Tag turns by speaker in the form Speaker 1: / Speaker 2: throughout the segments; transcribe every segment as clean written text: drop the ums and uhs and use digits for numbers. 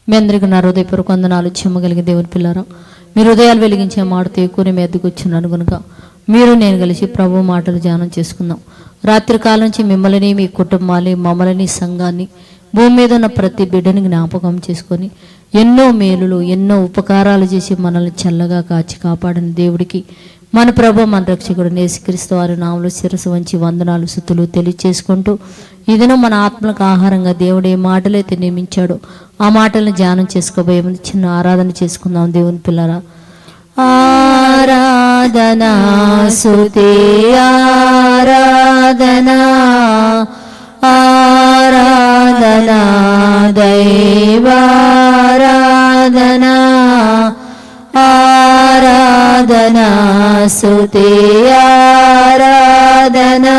Speaker 1: మీ అందరికీ నా హృదయపూర్వక వందనాలు. చెమ్మగలిగే దేవుని పిల్లారా, మీరు హృదయాలు వెలిగించే మాటతో ఎక్కువ మీ ఎద్దుకు వచ్చినాను కనుక మీరు నేను కలిసి ప్రభు మాటలు ధ్యానం చేసుకుందాం. రాత్రి కాలం నుంచి మిమ్మల్ని, మీ కుటుంబాన్ని, మమ్మల్ని, సంఘాన్ని, భూమి మీద ఉన్న ప్రతి బిడ్డని జ్ఞాపకం చేసుకొని ఎన్నో మేలులు, ఎన్నో ఉపకారాలు చేసి మనల్ని చల్లగా కాచి కాపాడిన దేవుడికి, మన ప్రభు, మన రక్షకుడు యేసుక్రీస్తు వారి నామములో శిరస్సు వంచి వందనాలు, స్తుతులు తెలియచేసుకుంటూ ఈ దినం మన ఆత్మలకు ఆహారంగా దేవుడు ఏ మాటలైతే నియమించాడో ఆ మాటలను ధ్యానం చేసుకోబోయే ముందు చిన్న ఆరాధన చేసుకుందాం. దేవుని పిల్లరా, ఆరాధనా స్తుతి ఆరాధనా, ఆరాధనా దైవారాధనా, ఆరాధనా స్తుతి ఆరాధనా,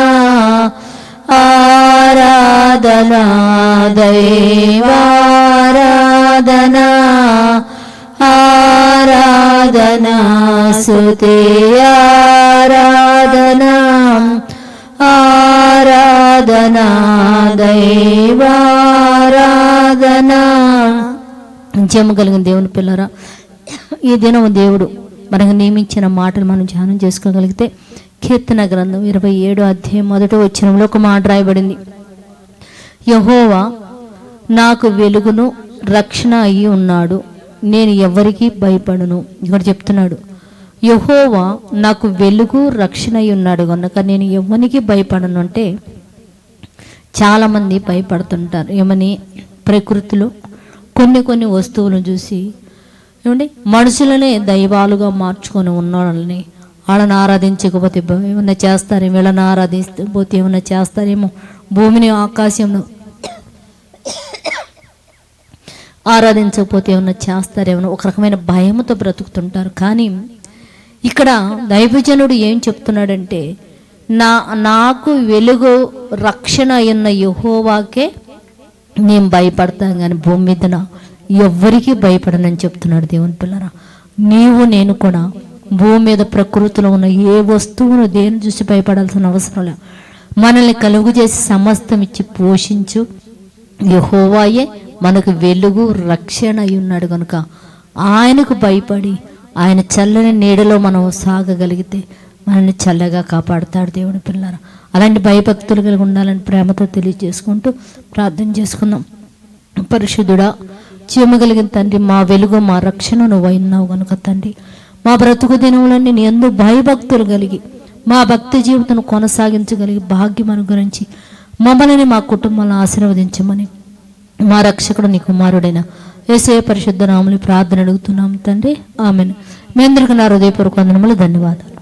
Speaker 1: ఆరాధనా దైవారాధనా, ఆరాధనా స్తుతి ఆరాధనా, ఆరాధనా దైవారాధనా. జమగలిగిన దేవుని పిల్లరా, ఈ దినం దేవుడు మనకు నియమించిన మాటలు మనం ధ్యానం చేసుకోగలిగితే కీర్తన గ్రంథం 27వ అధ్యాయం 1వ వచనంలో ఒక మాట రాయబడింది. యెహోవా నాకు వెలుగును రక్షణ అయి ఉన్నాడు, నేను ఎవరికి భయపడను. ఇక్కడ చెప్తున్నాడు, యెహోవా నాకు వెలుగు రక్షణ అయి ఉన్నాడు కనుక నేను ఎవరికి భయపడను. అంటే చాలామంది భయపడుతుంటారు. ఏమని? ప్రకృతిలో కొన్ని వస్తువులను చూసి ఏమండి మనుషులనే దైవాలుగా మార్చుకొని ఉన్నాళ్ళని, వాళ్ళని ఆరాధించకపోతే ఏమన్నా చేస్తారేమో, వీళ్ళని ఆరాధించకపోతే ఏమన్నా చేస్తారేమో, భూమిని ఆకాశంను ఆరాధించకపోతే ఏమన్నా చేస్తారేమో, ఒక రకమైన భయంతో బ్రతుకుతుంటారు. కానీ ఇక్కడ దైవజనుడు ఏం చెప్తున్నాడంటే, నాకు వెలుగు రక్షణ అయిన యెహోవాకే నేను భయపడతాను, కానీ భూమి మీద ఎవ్వరికీ భయపడనని చెప్తున్నాడు. దేవుని పిల్లరా, నీవు నేను కూడా భూమి మీద ప్రకృతిలో ఉన్న ఏ వస్తువును దేని చూసి భయపడాల్సిన అవసరం లేదు. మనల్ని కలుగు చేసి సమస్తం ఇచ్చి పోషించు యెహోవాయే మనకు వెలుగు రక్షణ అయి ఉన్నాడు కనుక ఆయనకు భయపడి ఆయన చల్లని నీడలో మనం సాగగలిగితే మనల్ని చల్లగా కాపాడుతాడు. దేవుని పిల్లరా, అలాంటి భయభక్తులు కలిగి ఉండాలని ప్రేమతో తెలియజేసుకుంటూ ప్రార్థన చేసుకుందాం. పరిశుద్ధుడా, జీవమగలిగిన తండ్రి, మా వెలుగు మా రక్షణ నువ్వు అయినావు కనుక తండ్రి, మా బ్రతుకు దినములన్నీ నీ యందు భయభక్తులు కలిగి మా భక్తి జీవితం కొనసాగించగలిగి భాగ్యం అనుగ్రహించి మమ్మల్ని, మా కుటుంబాలను ఆశీర్వదించమని మా రక్షకుడు నీ కుమారుడైన యేసయ్య పరిశుద్ధ నామములో ప్రార్థన అడుగుతున్నాం తండ్రి, ఆమేన్. మీ అందరికీ నా హృదయపూర్వక వందనములు, ధన్యవాదాలు.